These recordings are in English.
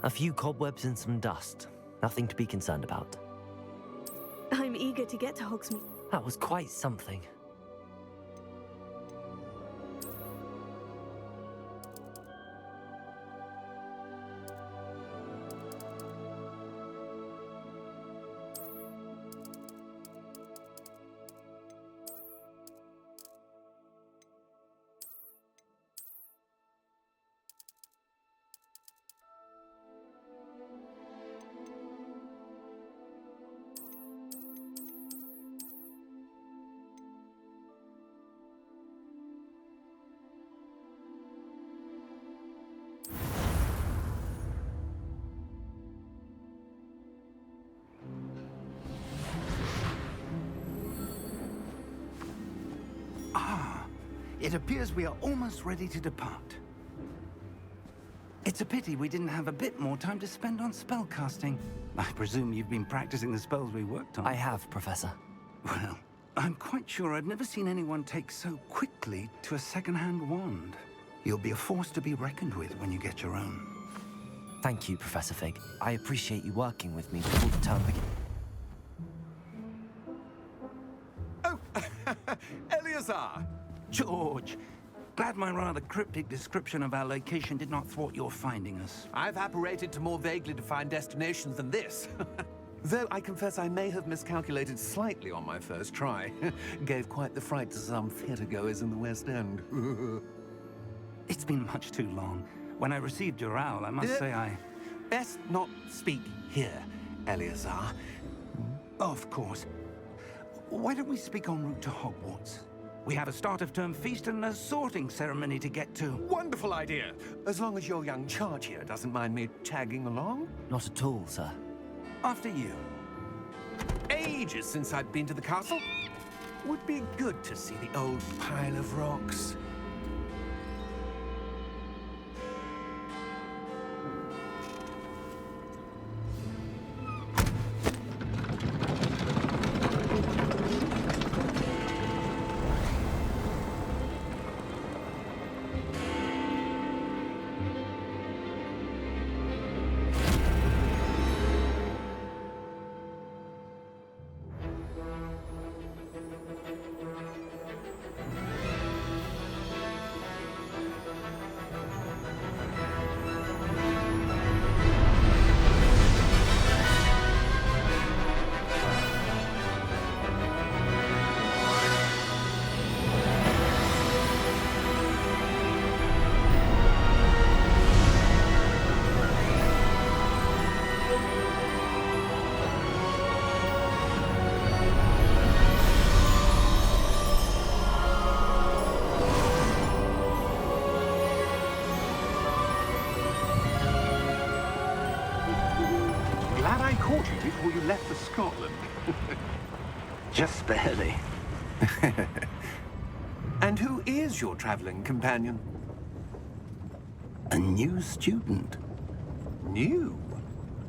A few cobwebs and some dust. Nothing to be concerned about. I'm eager to get to Hogsmeade. That was quite something. It appears we are almost ready to depart. It's a pity we didn't have a bit more time to spend on spellcasting. I presume you've been practicing the spells we worked on. I have, Professor. Well, I'm quite sure I've never seen anyone take so quickly to a second-hand wand. You'll be a force to be reckoned with when you get your own. Thank you, Professor Fig. I appreciate you working with me before the term begins. Oh, Eleazar! George, glad my rather cryptic description of our location did not thwart your finding us. I've apparated to more vaguely defined destinations than this. Though I confess I may have miscalculated slightly on my first try. Gave quite the fright to some theatergoers in the West End. It's been much too long. When I received your owl, I must say I... Best not speak here, Eleazar. Of course. Why don't we speak en route to Hogwarts? We have a start-of-term feast and a sorting ceremony to get to. Wonderful idea! As long as your young charge here doesn't mind me tagging along. Not at all, sir. After you. Ages since I'd been to the castle. Would be good to see the old pile of rocks. Before you left for Scotland. Just barely. And who is your traveling companion? A new student. New?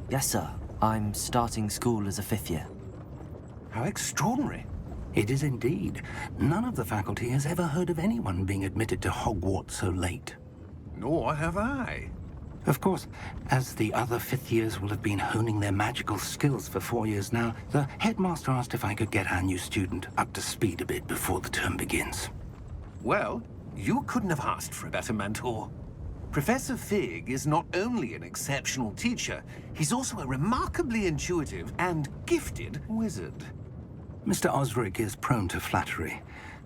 Yes, sir. I'm starting school as a 5th year. How extraordinary. It is indeed. None of the faculty has ever heard of anyone being admitted to Hogwarts so late. Nor have I. Of course, as the other 5th years will have been honing their magical skills for 4 years now, the headmaster asked if I could get our new student up to speed a bit before the term begins. Well, you couldn't have asked for a better mentor. Professor Fig is not only an exceptional teacher, he's also a remarkably intuitive and gifted wizard. Mr. Osric is prone to flattery.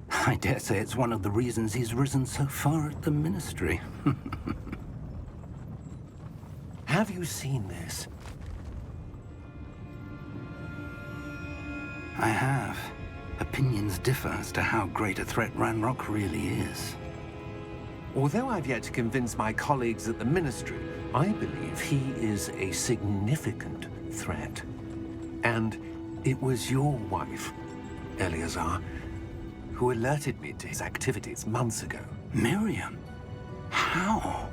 I dare say it's one of the reasons he's risen so far at the Ministry. Have you seen this? I have. Opinions differ as to how great a threat Ranrock really is. Although I've yet to convince my colleagues at the Ministry, I believe he is a significant threat. And it was your wife, Eleazar, who alerted me to his activities months ago. Miriam? How?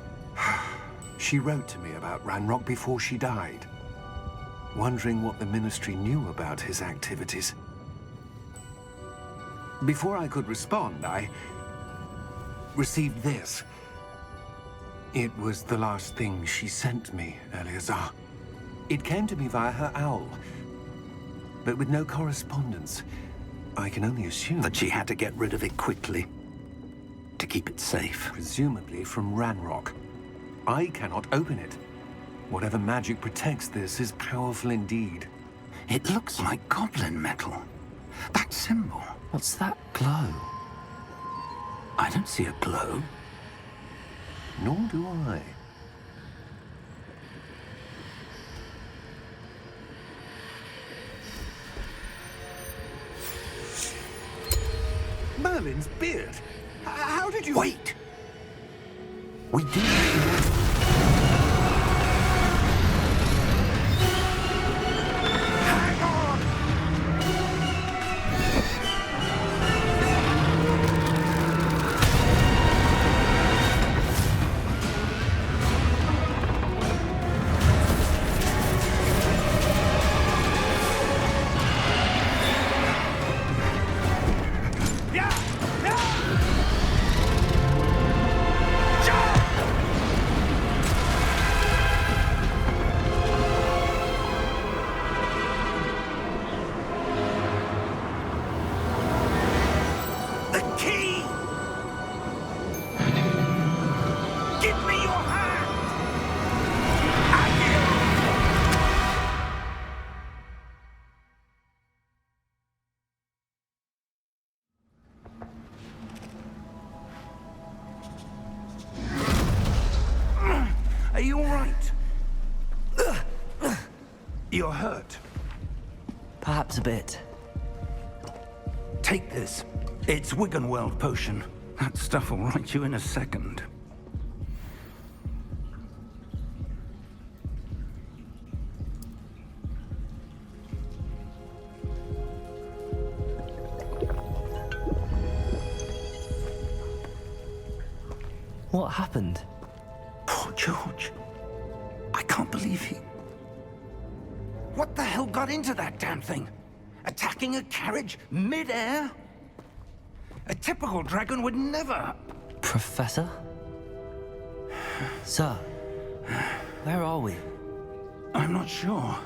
She wrote to me about Ranrock before she died, wondering what the Ministry knew about his activities. Before I could respond, I received this. It was the last thing she sent me, Eleazar. It came to me via her owl, but with no correspondence. I can only assume That she had to get rid of it quickly to keep it safe. presumably from Ranrock. I cannot open it. Whatever magic protects this is powerful indeed. It looks like goblin metal. That symbol. What's that glow? I don't see a glow. Nor do I. Merlin's beard? How did you... Wait! We do. Hang on! Yeah! Yeah! Jump! The key! Give me your hand! Are you all right? You're hurt. Perhaps a bit. Take this. It's Wiggenweld potion. That stuff will right you in a second. What happened? Poor George. I can't believe he... What the hell got into that damn thing? Attacking a carriage mid-air? A typical dragon would never... Professor? Sir, where are we? I'm not sure.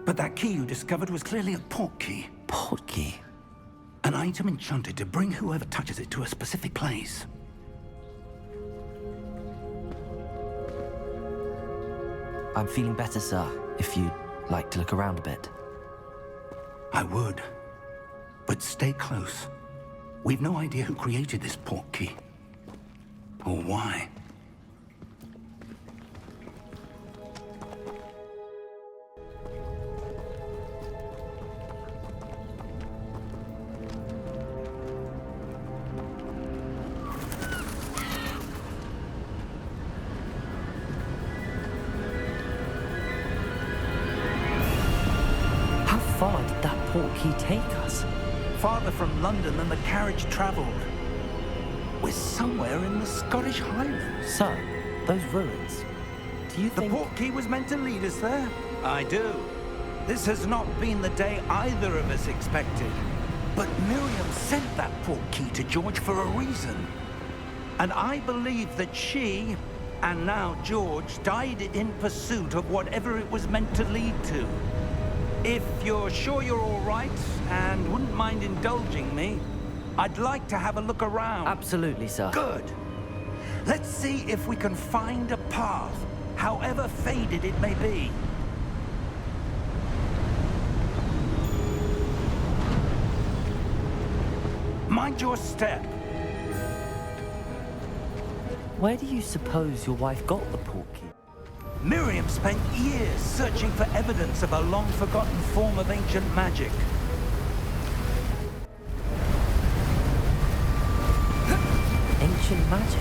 But that key you discovered was clearly a port key. Port key? An item enchanted to bring whoever touches it to a specific place. I'm feeling better, sir, if you'd like to look around a bit. I would. But stay close. We've no idea who created this port key. Or why. How far did that port key take us? Farther from London than the carriage traveled. We're somewhere in the Scottish Highlands. Sir, those ruins. Do you The think... port key was meant to lead us there? I do. This has not been the day either of us expected. But Miriam sent that port key to George for a reason. And I believe that she, and now George, died in pursuit of whatever it was meant to lead to. If you're sure you're all right, and wouldn't mind indulging me, I'd like to have a look around. Absolutely, sir. Good. Let's see if we can find a path, however faded it may be. Mind your step. Where do you suppose your wife got the port key? Miriam spent years searching for evidence of a long-forgotten form of ancient magic. Ancient magic?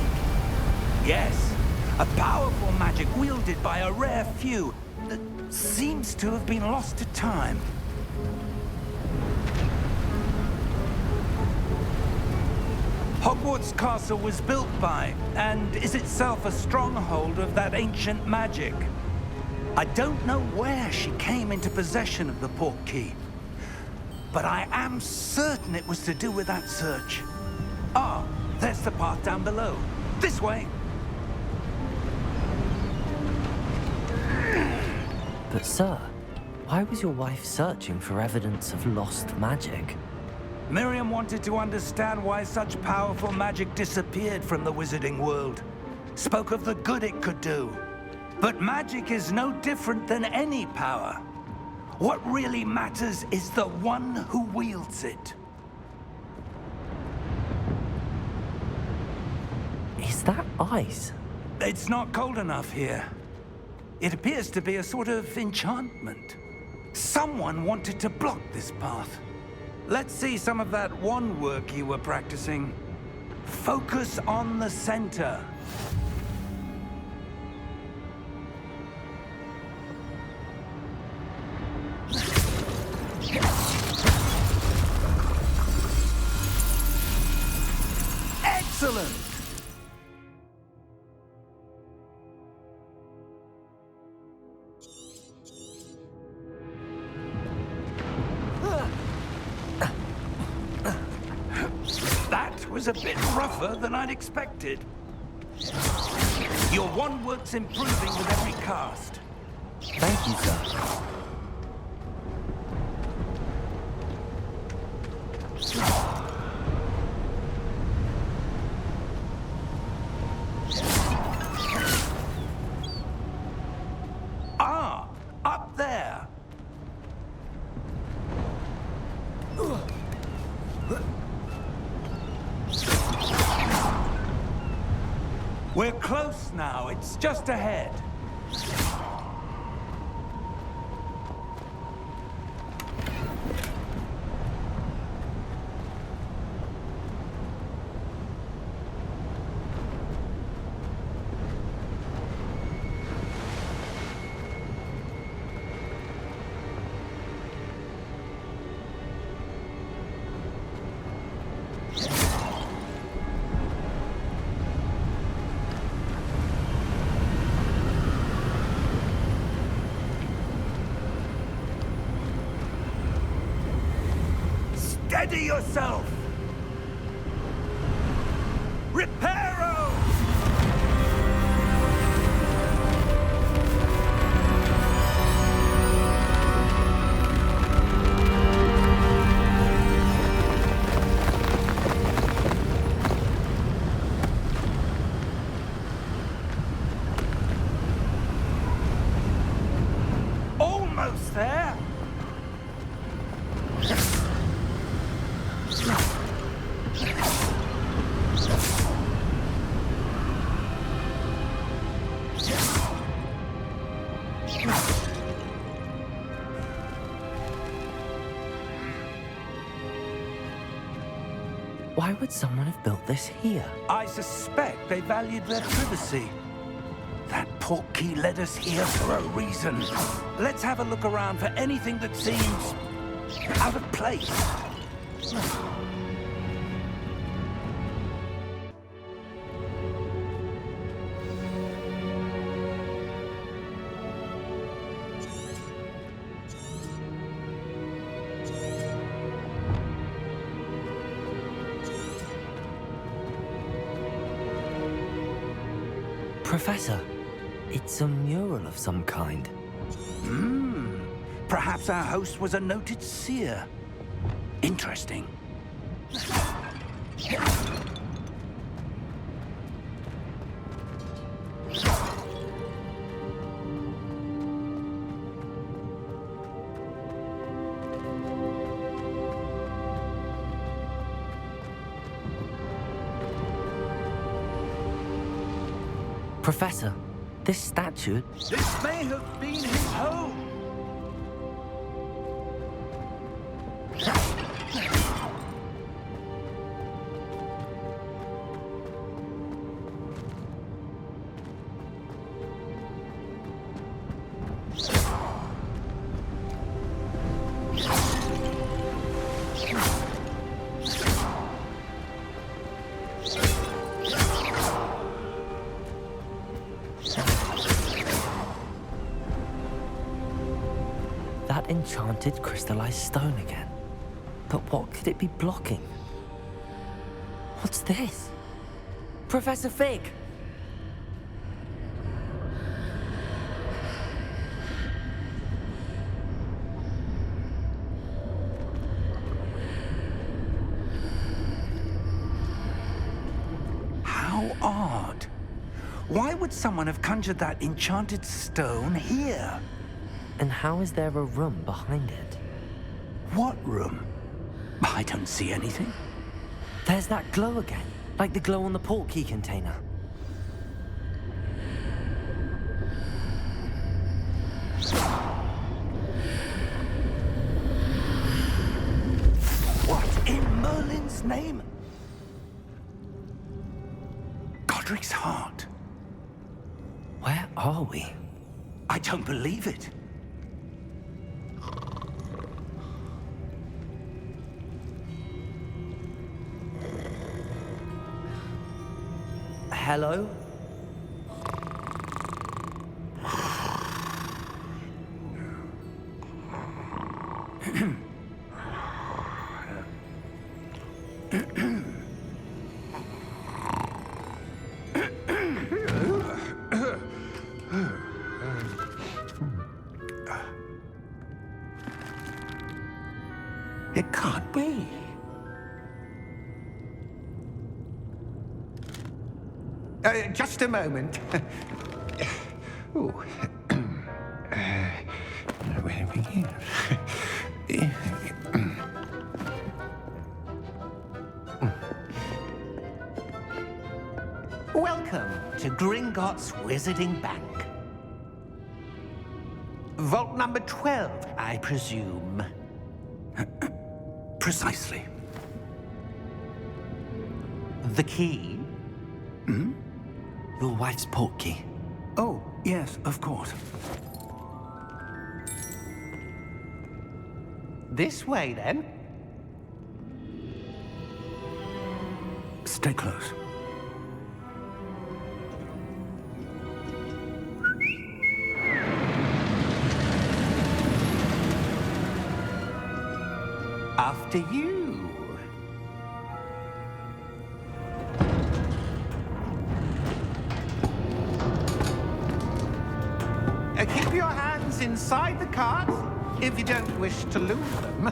Yes, a powerful magic wielded by a rare few that seems to have been lost to time. Hogwarts Castle was built by, and is itself a stronghold of that ancient magic. I don't know where she came into possession of the port key, but I am certain it was to do with that search. Ah, there's the path down below. This way. But sir, why was your wife searching for evidence of lost magic? Miriam wanted to understand why such powerful magic disappeared from the wizarding world. Spoke of the good it could do. But magic is no different than any power. What really matters is the one who wields it. Is that ice? It's not cold enough here. It appears to be a sort of enchantment. Someone wanted to block this path. Let's see some of that wand work you were practicing. Focus on the center. Excellent! That was a bit rougher than I'd expected. Your wand work's improving with every cast. Thank you, sir. Ah, up there. We're close now. It's just ahead. Steady yourself! Reparo! Almost there! Why would someone have built this here? I suspect they valued their privacy. That portkey led us here for a reason. Let's have a look around for anything that seems out of place. Professor, it's a mural of some kind. Perhaps our host was a noted seer. Interesting. Professor, this statue... This may have been his home. That enchanted crystallized stone again. But what could it be blocking? What's this? Professor Fig! odd. Why would someone have conjured that enchanted stone here? And how is there a room behind it? What room? I don't see anything. There's that glow again, like the glow on the portkey container. What in Merlin's name? Godric's heart. Where are we? I don't believe it. Hello? It can't be. Just a moment. Ooh. Where are we here? Welcome to Gringotts Wizarding Bank. Vault number 12, I presume. Precisely. The key? Your wife's portkey. Oh, yes, of course. This way, then. Stay close. After you. Keep your hands inside the cart if you don't wish to lose them.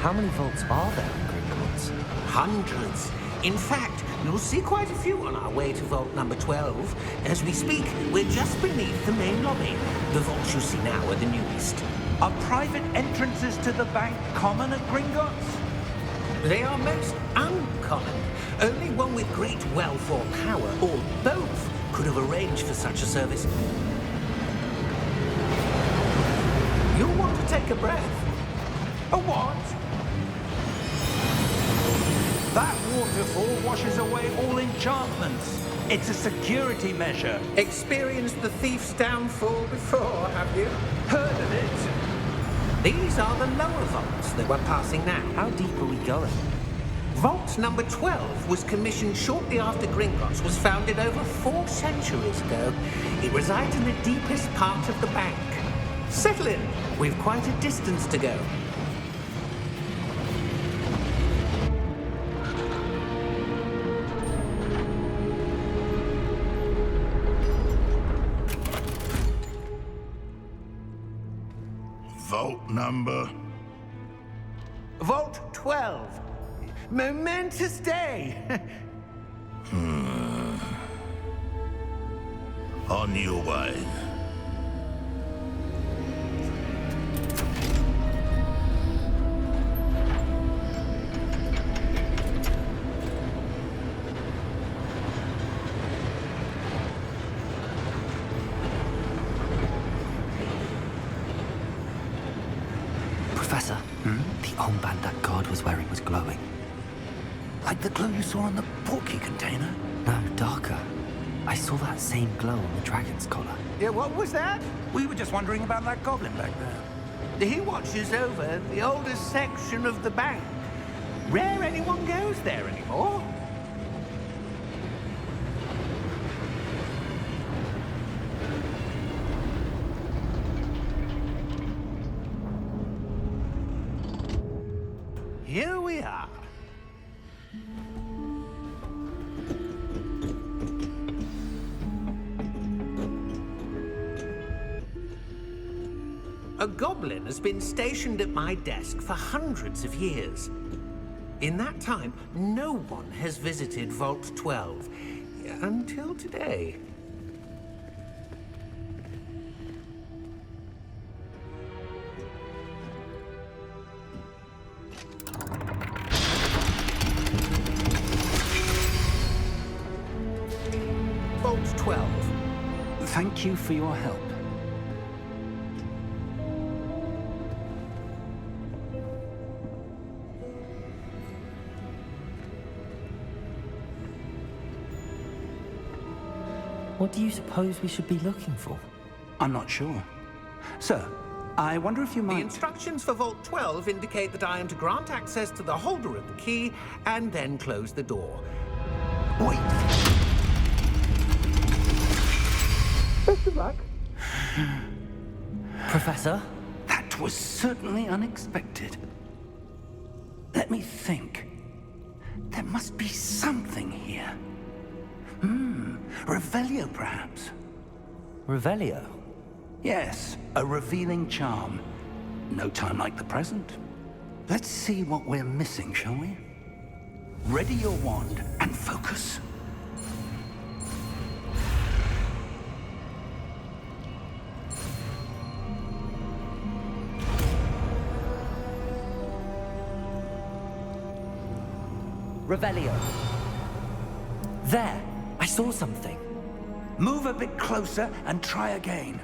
How many vaults are there in Gringotts? Hundreds. In fact, you'll see quite a few on our way to vault number 12. As we speak, we're just beneath the main lobby. The vaults you see now are the newest. Are private entrances to the bank common at Gringotts? They are most uncommon. Only one with great wealth or power, or both, could have arranged for such a service. You'll want to take a breath. A what? That waterfall washes away all enchantments. It's a security measure. Experienced the thief's downfall before, have you? Heard of it? These are the lower vaults that we're passing now. How deep are we going? Vault number 12 was commissioned shortly after Gringotts was founded over 4 centuries ago. It resides in the deepest part of the bank. Settle in. We've quite a distance to go. Vault number? Vault 12. Momentous day. On your way. Professor, the armband that guard was wearing was glowing. Like the glow you saw on the portkey container? No, darker. I saw that same glow on the dragon's collar. Yeah, what was that? We were just wondering about that goblin back there. He watches over the oldest section of the bank. Rare anyone goes there anymore. Here we are. A goblin has been stationed at my desk for hundreds of years. In that time, no one has visited Vault 12 until today. Vault 12. Thank you for your help. What do you suppose we should be looking for? I'm not sure. Sir, I wonder if you The might... instructions for Vault 12 indicate that I am to grant access to the holder of the key and then close the door. Wait! Best of luck. Professor? That was certainly unexpected. Let me think. There must be something here. Revelio, perhaps? Revelio? Yes, a revealing charm. No time like the present. Let's see what we're missing, shall we? Ready your wand and focus. Revelio. There! I saw something. Move a bit closer and try again.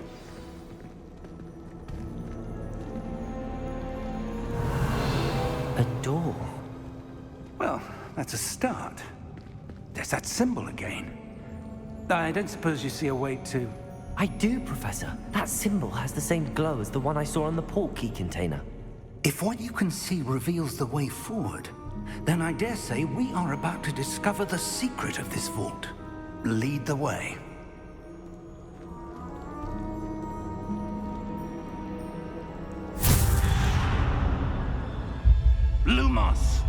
A door. Well, that's a start. There's that symbol again. I don't suppose you see a way to... I do, Professor. That symbol has the same glow as the one I saw on the port key container. If what you can see reveals the way forward, then I dare say we are about to discover the secret of this vault. Lead the way. Lumos!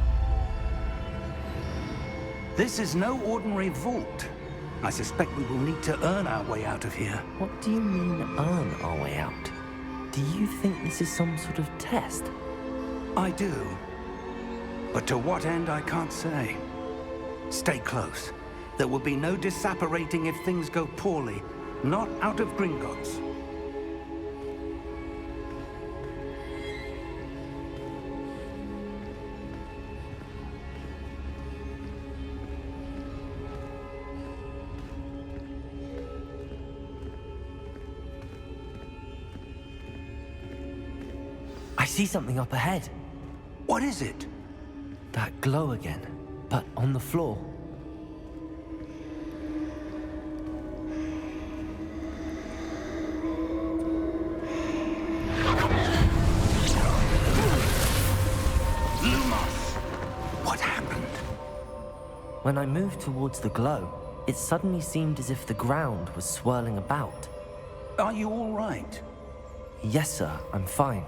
This is no ordinary vault. I suspect we will need to earn our way out of here. What do you mean, earn our way out? Do you think this is some sort of test? I do. But to what end, I can't say. Stay close. There will be no disapparating if things go poorly. Not out of Gringotts. I see something up ahead. What is it? That glow again, but on the floor. Lumos! What happened? When I moved towards the glow, it suddenly seemed as if the ground was swirling about. Are you all right? Yes, sir, I'm fine.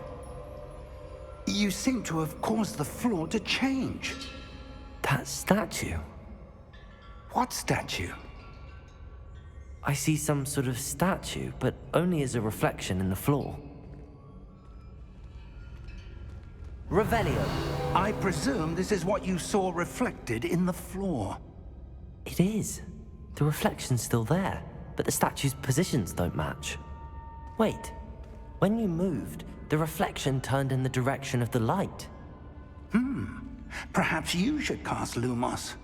You seem to have caused the floor to change. That statue. What statue? I see some sort of statue, but only as a reflection in the floor. Revelio. I presume this is what you saw reflected in the floor. It is. The reflection's still there, but the statue's positions don't match. Wait. When you moved, the reflection turned in the direction of the light. Perhaps you should cast Lumos.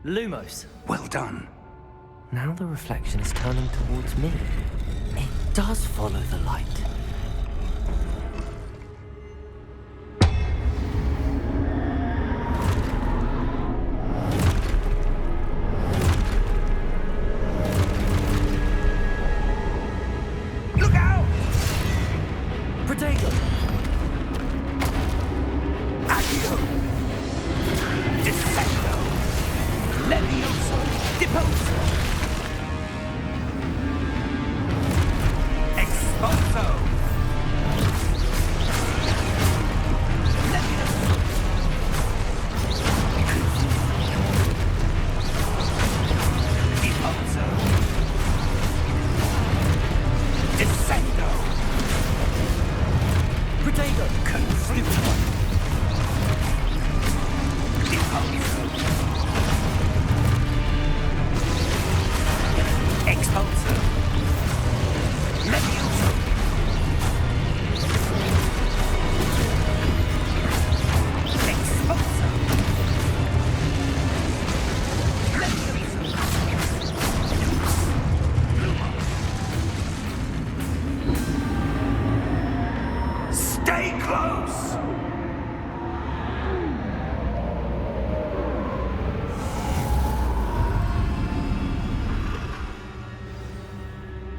Lumos. Well done. Now the reflection is turning towards me. It does follow the light. Look out! Protego! Accio! Descendo! Levioso! Depose!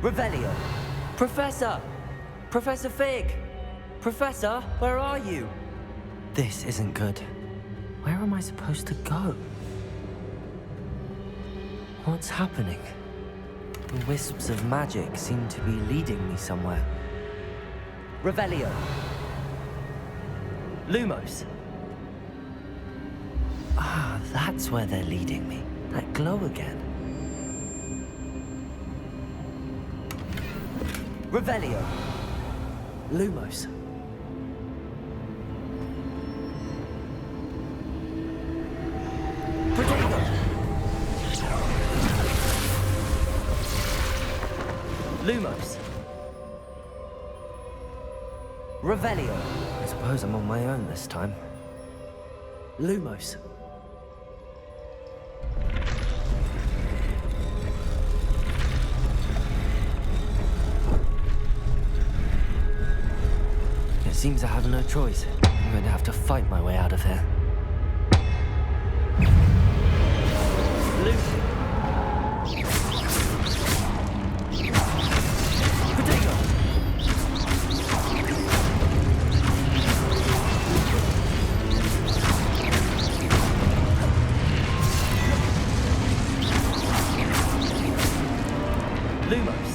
Revelio! Professor! Professor Fig! Professor, where are you? This isn't good. Where am I supposed to go? What's happening? The wisps of magic seem to be leading me somewhere. Revelio! Lumos! Ah, that's where they're leading me. That glow again. Revelio! Lumos! Protego! Lumos! Revelio! I suppose I'm on my own this time. Lumos! It seems I have no choice. I'm going to have to fight my way out of here. Luke! Protego! Lumos!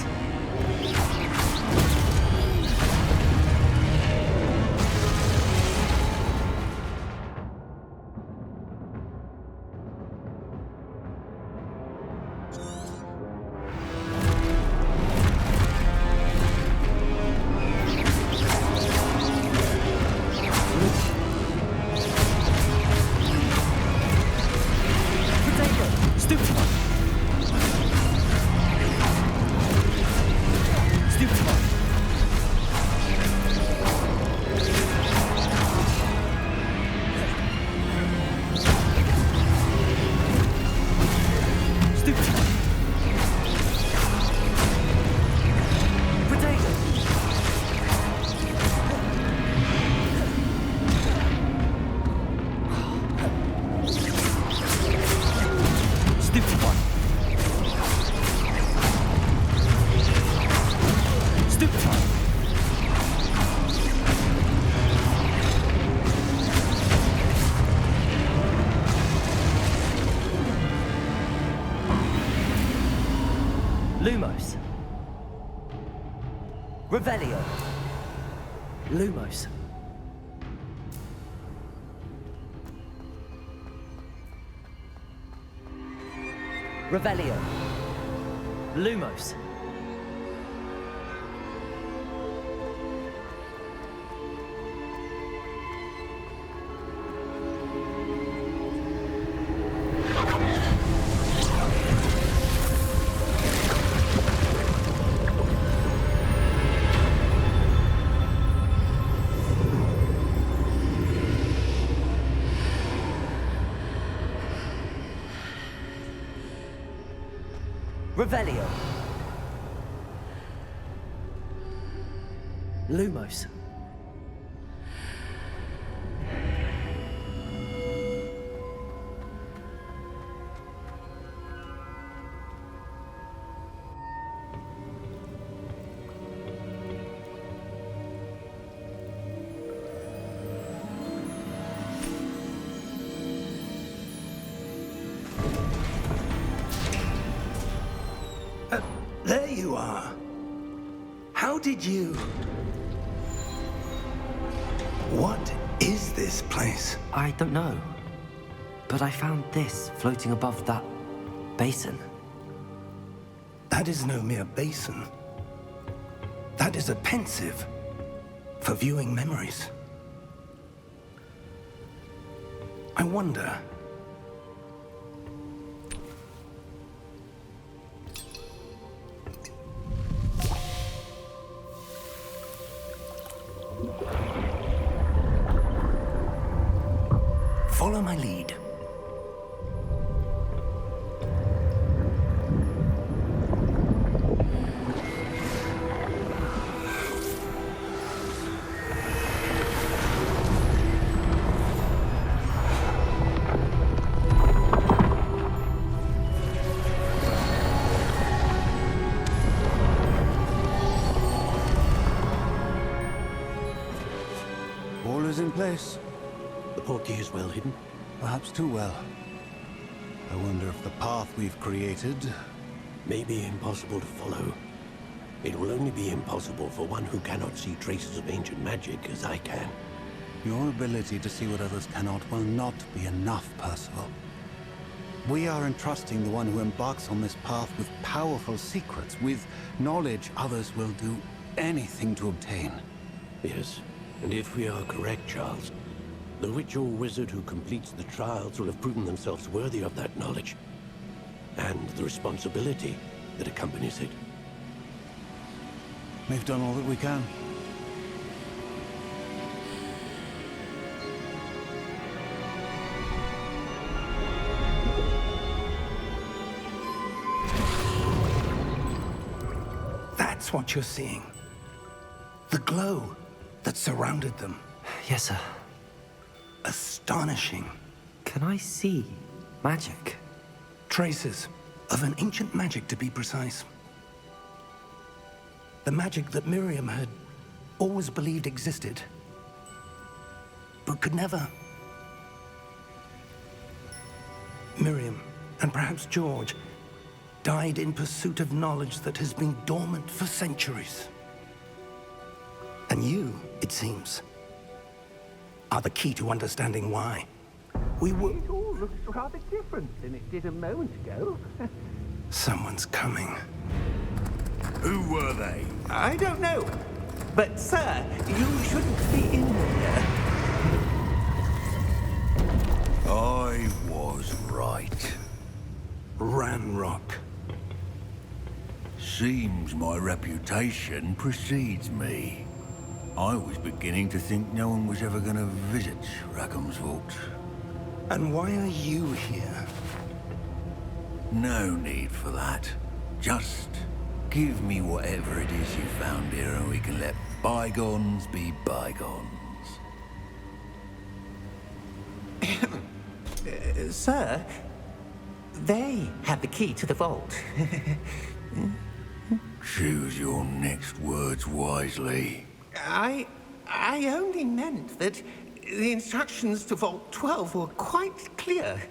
Lumos. Revelio. Lumos. Revelio. Lumos. Revelio. Lumos. There you are. How did you... What is this place? I don't know. But I found this floating above that basin. That is no mere basin. That is a pensive for viewing memories. I wonder... Follow my lead. place. The portkey is well hidden. Perhaps too well. I wonder if the path we've created... May be impossible to follow. It will only be impossible for one who cannot see traces of ancient magic as I can. Your ability to see what others cannot will not be enough, Percival. We are entrusting the one who embarks on this path with powerful secrets, with knowledge others will do anything to obtain. Yes, and if we are correct, Charles, the witch or wizard who completes the trials will have proven themselves worthy of that knowledge, and the responsibility that accompanies it. We've done all that we can. That's what you're seeing. The glow that surrounded them. Yes, sir. Astonishing. Can I see magic? Traces of an ancient magic, to be precise. The magic that Miriam had always believed existed, but could never. Miriam, and perhaps George, died in pursuit of knowledge that has been dormant for centuries. And you, it seems, are the key to understanding why. We were... It all looks rather different than it did a moment ago. Someone's coming. Who were they? I don't know. But, sir, you shouldn't be in here. I was right. Ranrock. Seems my reputation precedes me. I was beginning to think no one was ever going to visit Rackham's vault. And why are you here? No need for that. Just give me whatever it is you found here and we can let bygones be bygones. Sir, they have the key to the vault. Choose your next words wisely. I only meant that the instructions to Vault 12 were quite clear.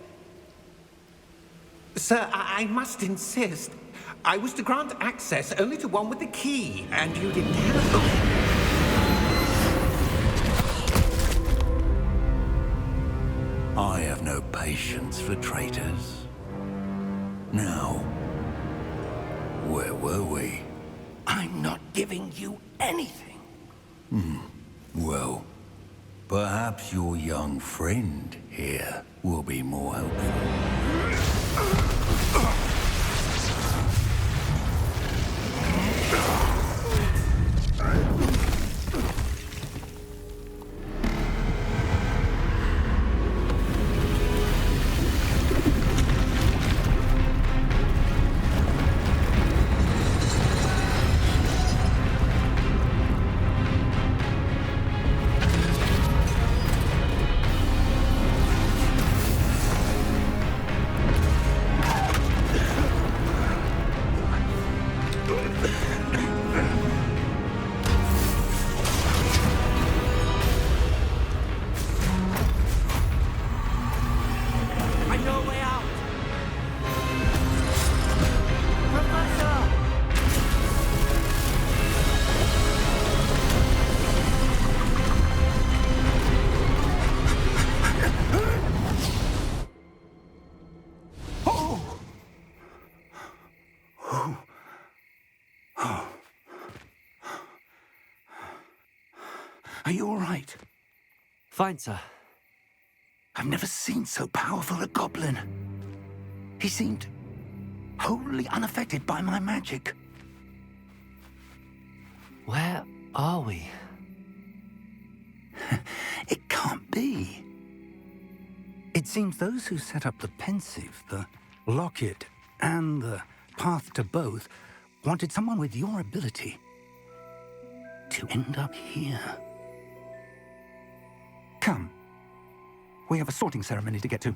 Sir, I must insist. I was to grant access only to one with the key, and you didn't have them. I have no patience for traitors. Now, where were we? I'm not giving you anything. Well, perhaps your young friend here will be more helpful. Are you all right? Fine, sir. I've never seen so powerful a goblin. He seemed wholly unaffected by my magic. Where are we? It can't be. It seems those who set up the pensive, the locket, and the path to both wanted someone with your ability to end up here. Come. We have a sorting ceremony to get to.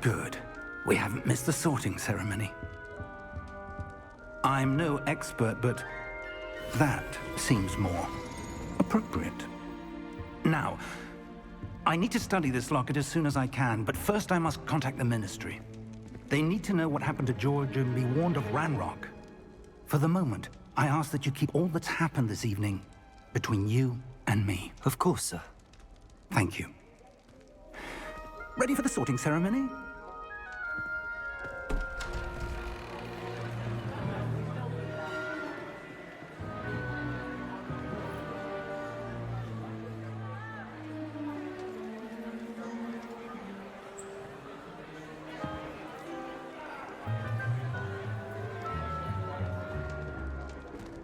Good. We haven't missed the sorting ceremony. I'm no expert, but that seems more appropriate. Now, I need to study this locket as soon as I can, but first I must contact the Ministry. They need to know what happened to George and be warned of Ranrock. For the moment, I ask that you keep all that's happened this evening between you and me. Of course, sir. Thank you. Ready for the sorting ceremony?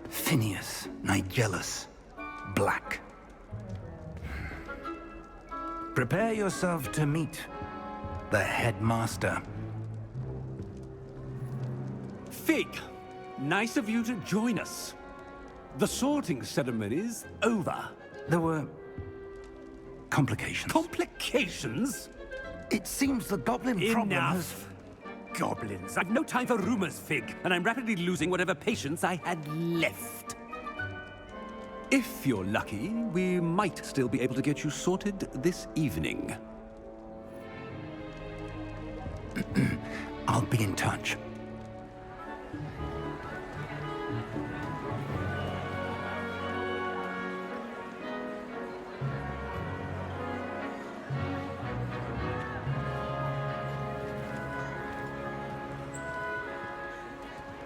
Phineas, Nigellus, Black. Prepare yourself to meet the headmaster. Fig, nice of you to join us. The sorting ceremony's over. There were complications. Complications? It seems the goblin problem has... Enough. Goblins. I've no time for rumors, Fig, and I'm rapidly losing whatever patience I had left. If you're lucky, we might still be able to get you sorted this evening. I'll be in touch.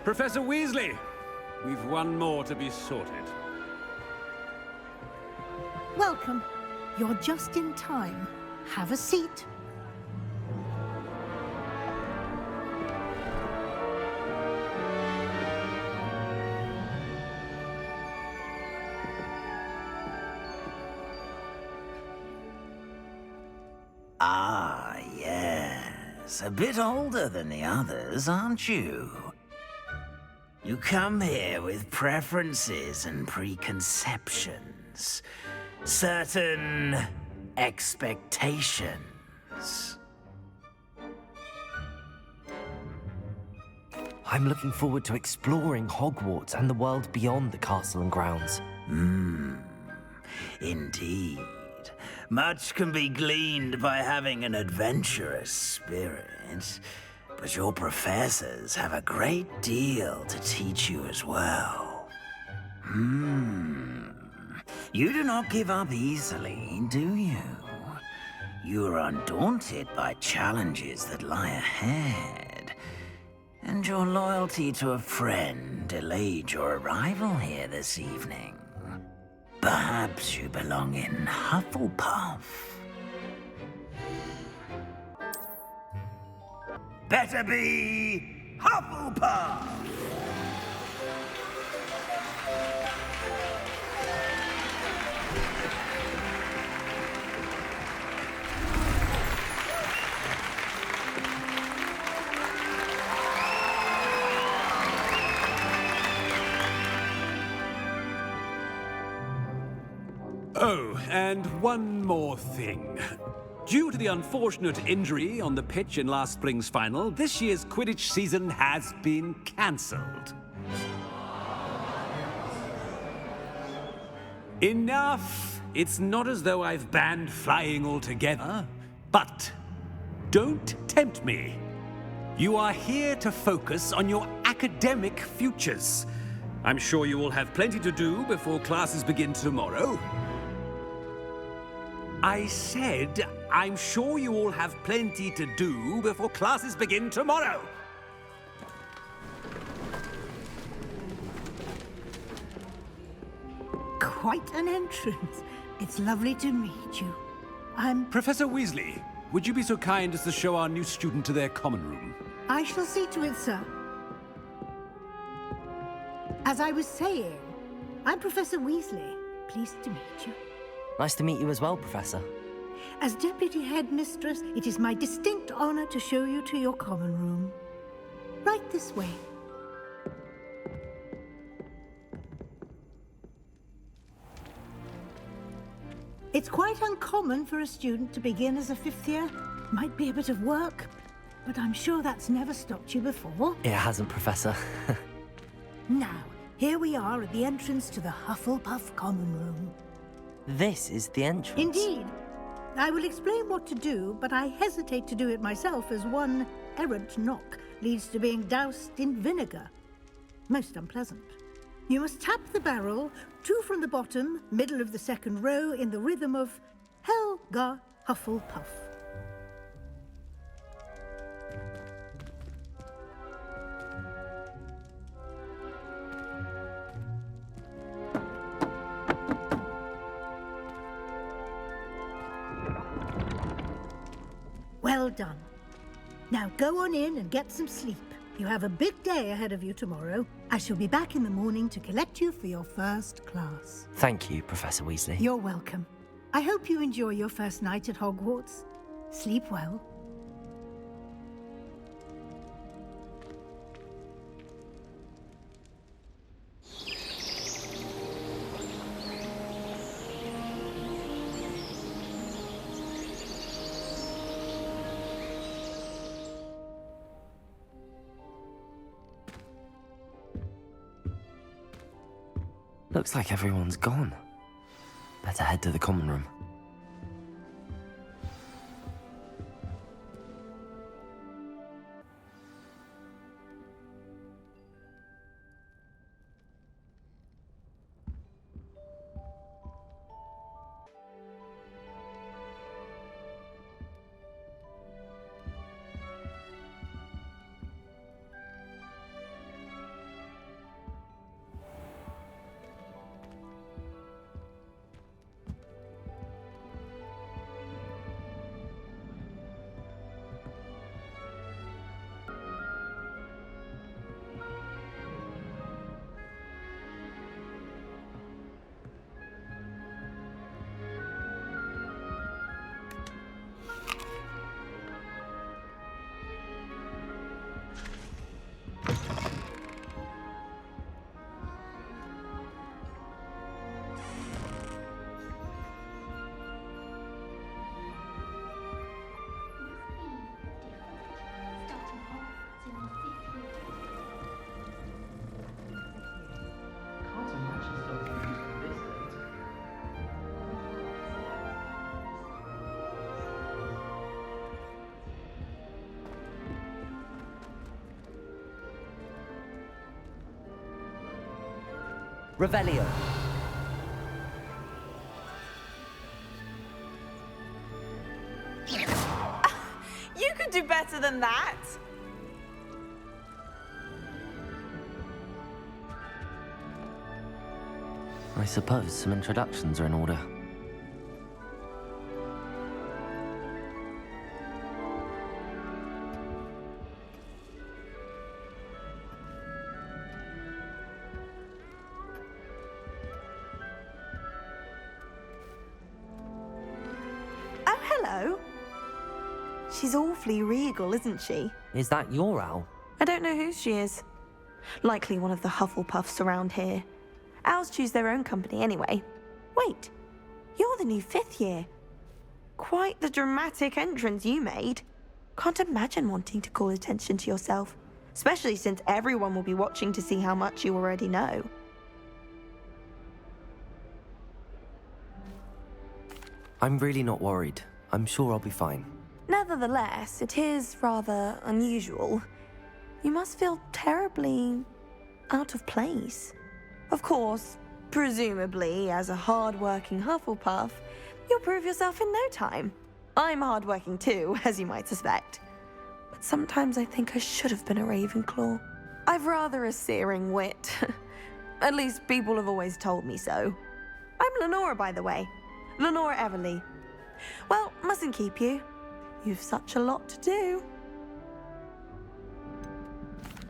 Professor Weasley, we've one more to be sorted. Welcome. You're just in time. Have a seat. Ah, yes. A bit older than the others, aren't you? You come here with preferences and preconceptions. Certain expectations. I'm looking forward to exploring Hogwarts and the world beyond the castle and grounds. Indeed. Much can be gleaned by having an adventurous spirit, but your professors have a great deal to teach you as well. You do not give up easily, do you? You are undaunted by challenges that lie ahead, and your loyalty to a friend delayed your arrival here this evening. Perhaps you belong in Hufflepuff. Better be Hufflepuff! Oh, and one more thing. Due to the unfortunate injury on the pitch in last spring's final, this year's Quidditch season has been cancelled. Enough! It's not as though I've banned flying altogether, but don't tempt me. You are here to focus on your academic futures. I'm sure you will have plenty to do before classes begin tomorrow. I said, I'm sure you all have plenty to do before classes begin tomorrow. Quite an entrance. It's lovely to meet you. Professor Weasley, would you be so kind as to show our new student to their common room? I shall see to it, sir. As I was saying, I'm Professor Weasley. Pleased to meet you. Nice to meet you as well, Professor. As Deputy Headmistress, it is my distinct honor to show you to your common room. Right this way. It's quite uncommon for a student to begin as a fifth year. Might be a bit of work, but I'm sure that's never stopped you before. It hasn't, Professor. Now, here we are at the entrance to the Hufflepuff Common Room. This is the entrance. Indeed. I will explain what to do, but I hesitate to do it myself as one errant knock leads to being doused in vinegar. Most unpleasant. You must tap the barrel, 2 from the bottom, middle of the second row, in the rhythm of Helga Hufflepuff. Well done. Now go on in and get some sleep. You have a big day ahead of you tomorrow. I shall be back in the morning to collect you for your first class. Thank you, Professor Weasley. You're welcome. I hope you enjoy your first night at Hogwarts. Sleep well. Looks like everyone's gone. Better head to the common room. Revelio. You could do better than that. I suppose some introductions are in order. Oh, hello. She's awfully regal, isn't she? Is that your owl? I don't know who she is. Likely one of the Hufflepuffs around here. Owls choose their own company anyway. Wait, you're the new 5th year. Quite the dramatic entrance you made. Can't imagine wanting to call attention to yourself, especially since everyone will be watching to see how much you already know. I'm really not worried. I'm sure I'll be fine. Nevertheless, it is rather unusual. You must feel terribly out of place. Of course, presumably, as a hard-working Hufflepuff, you'll prove yourself in no time. I'm hard-working too, as you might suspect. But sometimes I think I should have been a Ravenclaw. I've rather a searing wit. At least people have always told me so. I'm Lenora, by the way. Lenora Everly. Well, mustn't keep you. You've such a lot to do.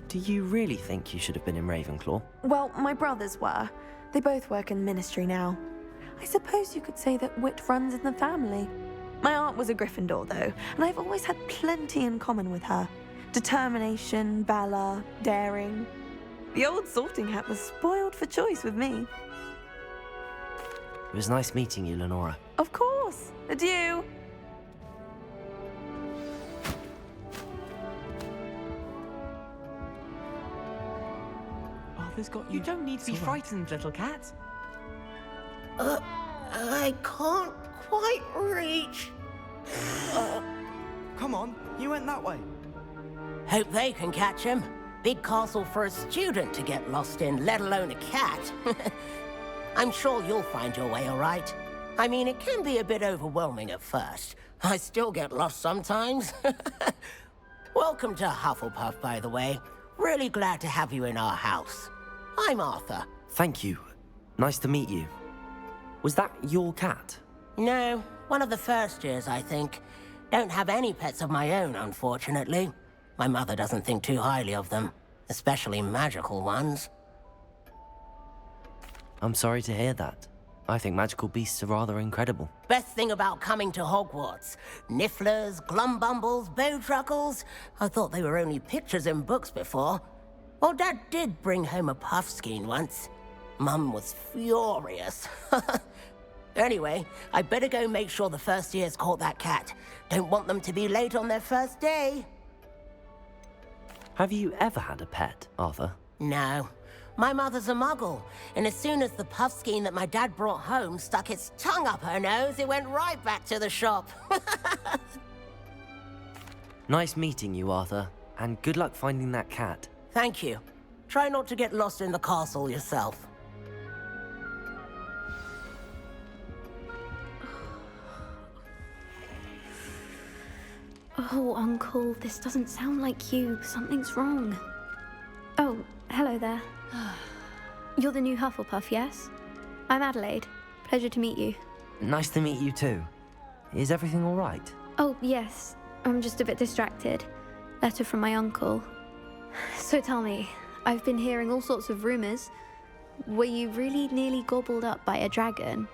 Do you really think you should have been in Ravenclaw? Well, my brothers were. They both work in the ministry now. I suppose you could say that wit runs in the family. My aunt was a Gryffindor, though, and I've always had plenty in common with her. Determination, valor, daring. The old sorting hat was spoiled for choice with me. It was nice meeting you, Lenora. Of course. Adieu. Arthur's got you. You don't need to be It's all right. frightened, little cat. I can't quite reach. Come on, you went that way. Hope they can catch him. Big castle for a student to get lost in, let alone a cat. I'm sure you'll find your way all right. I mean, it can be a bit overwhelming at first. I still get lost sometimes. Welcome to Hufflepuff, by the way. Really glad to have you in our house. I'm Arthur. Thank you. Nice to meet you. Was that your cat? No, one of the first years, I think. Don't have any pets of my own, unfortunately. My mother doesn't think too highly of them, especially magical ones. I'm sorry to hear that. I think magical beasts are rather incredible. Best thing about coming to Hogwarts. Nifflers, glumbumbles, bowtruckles. I thought they were only pictures in books before. Well, Dad did bring home a puffskein once. Mum was furious. Anyway, I better go make sure the first years caught that cat. Don't want them to be late on their first day. Have you ever had a pet, Arthur? No. My mother's a muggle, and as soon as the puffskein that my dad brought home stuck its tongue up her nose, it went right back to the shop. Nice meeting you, Arthur, and good luck finding that cat. Thank you. Try not to get lost in the castle yourself. Oh, Uncle, this doesn't sound like you. Something's wrong. Oh, hello there. You're the new Hufflepuff, yes? I'm Adelaide. Pleasure to meet you. Nice to meet you too. Is everything all right? Oh, yes. I'm just a bit distracted. Letter from my uncle. So tell me, I've been hearing all sorts of rumors. Were you really nearly gobbled up by a dragon?